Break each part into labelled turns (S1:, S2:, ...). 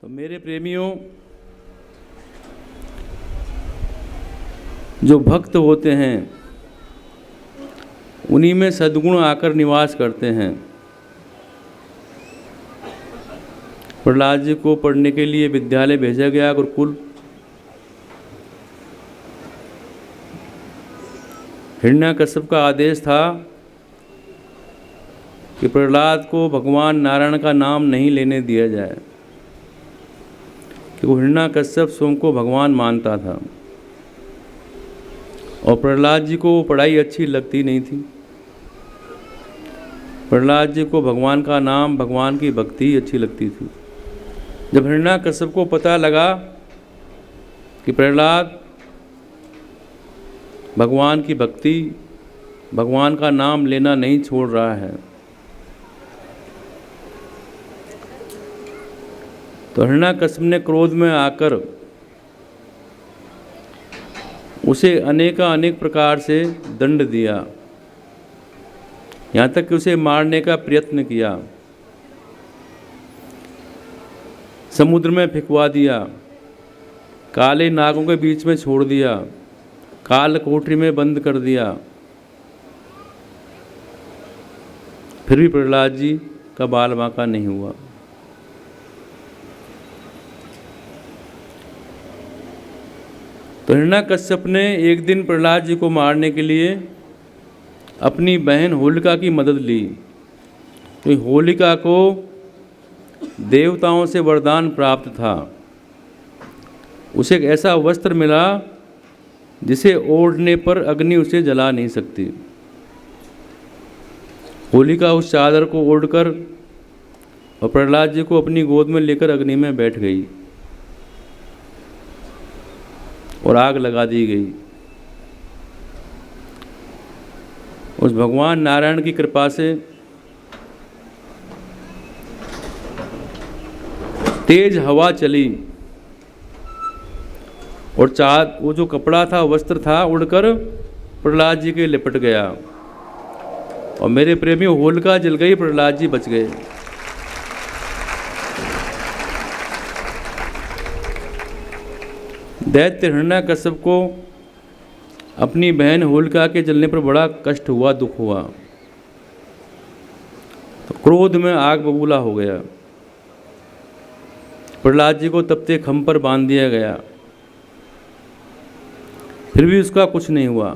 S1: तो मेरे प्रेमियों, जो भक्त होते हैं उन्हीं में सद्गुण आकर निवास करते हैं। प्रहलाद जी को पढ़ने के लिए विद्यालय भेजा गया, गुरुकुल। हिरण्यकश्यप का आदेश था कि प्रहलाद को भगवान नारायण का नाम नहीं लेने दिया जाए, कि वो हिरण्यकश्यप स्वयं को भगवान मानता था और प्रहलाद जी को पढ़ाई अच्छी लगती नहीं थी। प्रहलाद जी को भगवान का नाम, भगवान की भक्ति अच्छी लगती थी। जब हिरण्यकश्यप को पता लगा कि प्रहलाद भगवान की भक्ति, भगवान का नाम लेना नहीं छोड़ रहा है, तो हिरण्यकश्यप ने क्रोध में आकर उसे अनेक प्रकार से दंड दिया, यहाँ तक कि उसे मारने का प्रयत्न किया। समुद्र में फेंकवा दिया, काले नागों के बीच में छोड़ दिया, काल कोठरी में बंद कर दिया। फिर भी प्रहलाद जी का बाल बांका नहीं हुआ। तो हिरण्यकश्यप ने एक दिन प्रहलाद जी को मारने के लिए अपनी बहन होलिका की मदद ली। तो होलिका को देवताओं से वरदान प्राप्त था। उसे एक ऐसा वस्त्र मिला जिसे ओढ़ने पर अग्नि उसे जला नहीं सकती। होलिका उस चादर को ओढ़कर और प्रहलाद जी को अपनी गोद में लेकर अग्नि में बैठ गई और आग लगा दी गई। उस भगवान नारायण की कृपा से तेज हवा चली और वो जो कपड़ा था, वस्त्र था, उड़कर प्रहलाद जी के लिपट गया। और मेरे प्रेमी, होलिका जल गई, प्रहलाद जी बच गए। दैत्य हिरण्यकश्यप को अपनी बहन होलिका के जलने पर बड़ा कष्ट हुआ, दुख हुआ। तो क्रोध में आग बबूला हो गया। प्रहलाद जी को तपते खंभ पर बांध दिया गया, फिर भी उसका कुछ नहीं हुआ।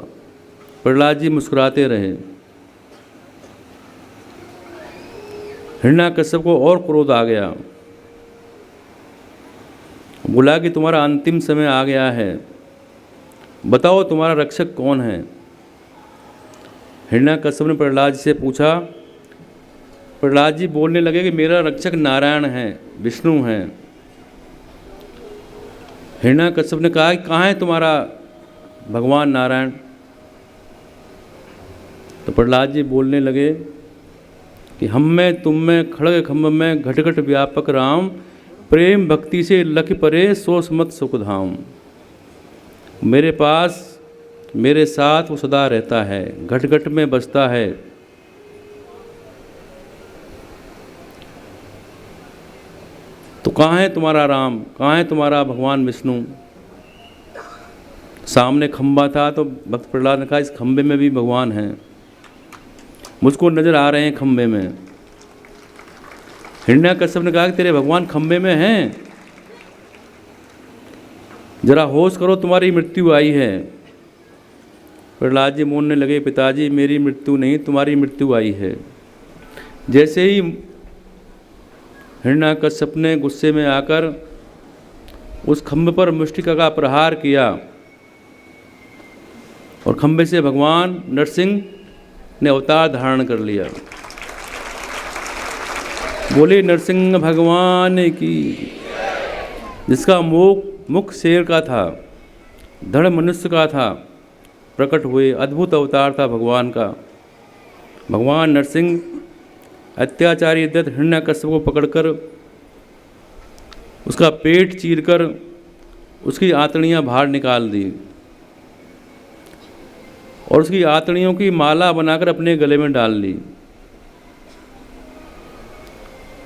S1: प्रहलाद जी मुस्कुराते रहे। हिरण्यकश्यप को और क्रोध आ गया। बोला कि तुम्हारा अंतिम समय आ गया है, बताओ तुम्हारा रक्षक कौन है। हिरण्यकश्यप ने प्रहलाद जी से पूछा। प्रहलाद जी बोलने लगे कि मेरा रक्षक नारायण है, विष्णु हैं। हिरण्यकश्यप ने कहा कि कहाँ है तुम्हारा भगवान नारायण। तो प्रहलाद जी बोलने लगे कि हम में, तुम में, खड़ग खम्भ में, घट घट व्यापक राम, प्रेम भक्ति से लख परे, सोस मत सुखधाम। मेरे पास, मेरे साथ वो सदा रहता है, घट घट में बसता है। तो कहाँ है तुम्हारा राम, कहाँ है तुम्हारा भगवान विष्णु। सामने खंबा था, तो भक्त प्रहलाद ने कहा इस खंबे में भी भगवान हैं, मुझको नजर आ रहे हैं खंबे में। हिरण्यकश्यप ने कहा कि तेरे भगवान खंबे में हैं, जरा होश करो, तुम्हारी मृत्यु आई है। प्रहलाद जी बोलने लगे, पिताजी मेरी मृत्यु नहीं, तुम्हारी मृत्यु आई है। जैसे ही हिरण्यकश्यप ने गुस्से में आकर उस खंभे पर मुष्टिका का प्रहार किया और खंभे से भगवान नरसिंह ने अवतार धारण कर लिया। बोले नरसिंह भगवान की, जिसका मुख शेर का था, धड़ मनुष्य का था, प्रकट हुए। अद्भुत अवतार था भगवान का। भगवान नरसिंह अत्याचारी दैत्य हिरण्यकश्यप को पकड़कर उसका पेट चीरकर उसकी आंतड़ियाँ बाहर निकाल दी और उसकी आंतड़ियों की माला बनाकर अपने गले में डाल ली।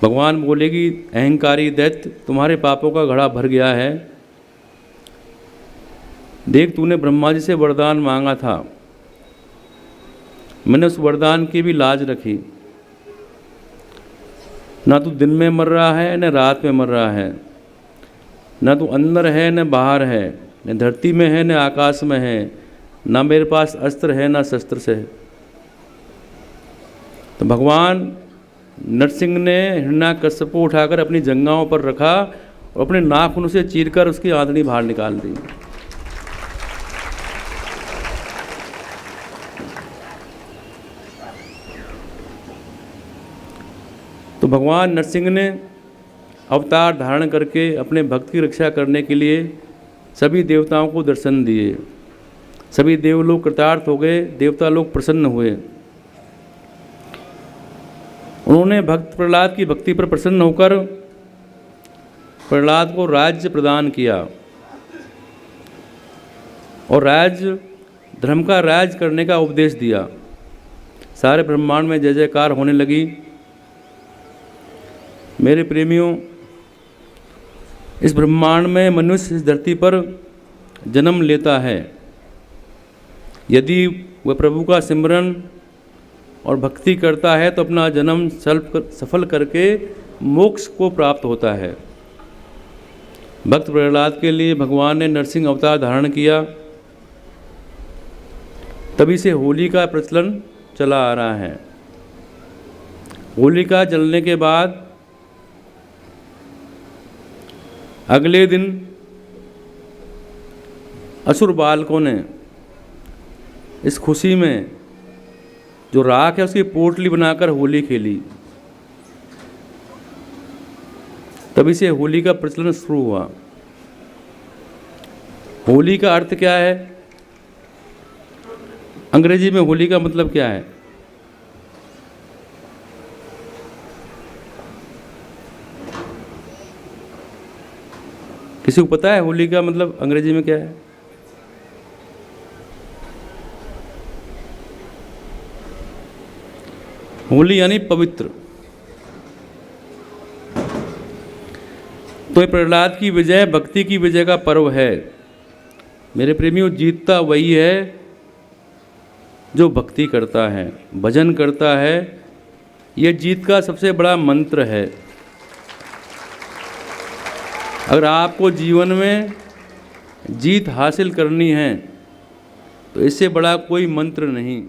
S1: भगवान बोले कि अहंकारी दैत्य, तुम्हारे पापों का घड़ा भर गया है। देख, तूने ब्रह्मा जी से वरदान मांगा था, मैंने उस वरदान की भी लाज रखी। ना तू दिन में मर रहा है न रात में मर रहा है, ना तू अंदर है न बाहर है, न धरती में है न आकाश में है, ना मेरे पास अस्त्र है ना शस्त्र से। तो भगवान नरसिंह ने हिरण्याकश्यप को उठाकर अपनी जंघाओं पर रखा और अपने नाखून से चीरकर उसकी आंतड़ी बाहर निकाल दी। तो भगवान नरसिंह ने अवतार धारण करके अपने भक्त की रक्षा करने के लिए सभी देवताओं को दर्शन दिए। सभी देवलोग कृतार्थ हो गए, देवता लोग प्रसन्न हुए। उन्होंने भक्त प्रहलाद की भक्ति पर प्रसन्न होकर प्रहलाद को राज्य प्रदान किया और राज्य धर्म का राज करने का उपदेश दिया। सारे ब्रह्मांड में जय जयकार होने लगी। मेरे प्रेमियों, इस ब्रह्मांड में मनुष्य इस धरती पर जन्म लेता है। यदि वह प्रभु का सिमरन और भक्ति करता है तो अपना जन्म सफल करके मोक्ष को प्राप्त होता है। भक्त प्रहलाद के लिए भगवान ने नरसिंह अवतार धारण किया। तभी से होली का प्रचलन चला आ रहा है। होलिका जलने के बाद अगले दिन असुर बालकों ने इस खुशी में जो राख है उसकी पोटली बनाकर होली खेली। तभी से होली का प्रचलन शुरू हुआ। होली का अर्थ क्या है? अंग्रेजी में होली का मतलब क्या है? किसी को पता है होली का मतलब अंग्रेजी में क्या है? होली यानी पवित्र। तो ये प्रहलाद की विजय भक्ति की विजय का पर्व है। मेरे प्रेमियों, जीतता वही है जो भक्ति करता है, भजन करता है। ये जीत का सबसे बड़ा मंत्र है। अगर आपको जीवन में जीत हासिल करनी है तो इससे बड़ा कोई मंत्र नहीं।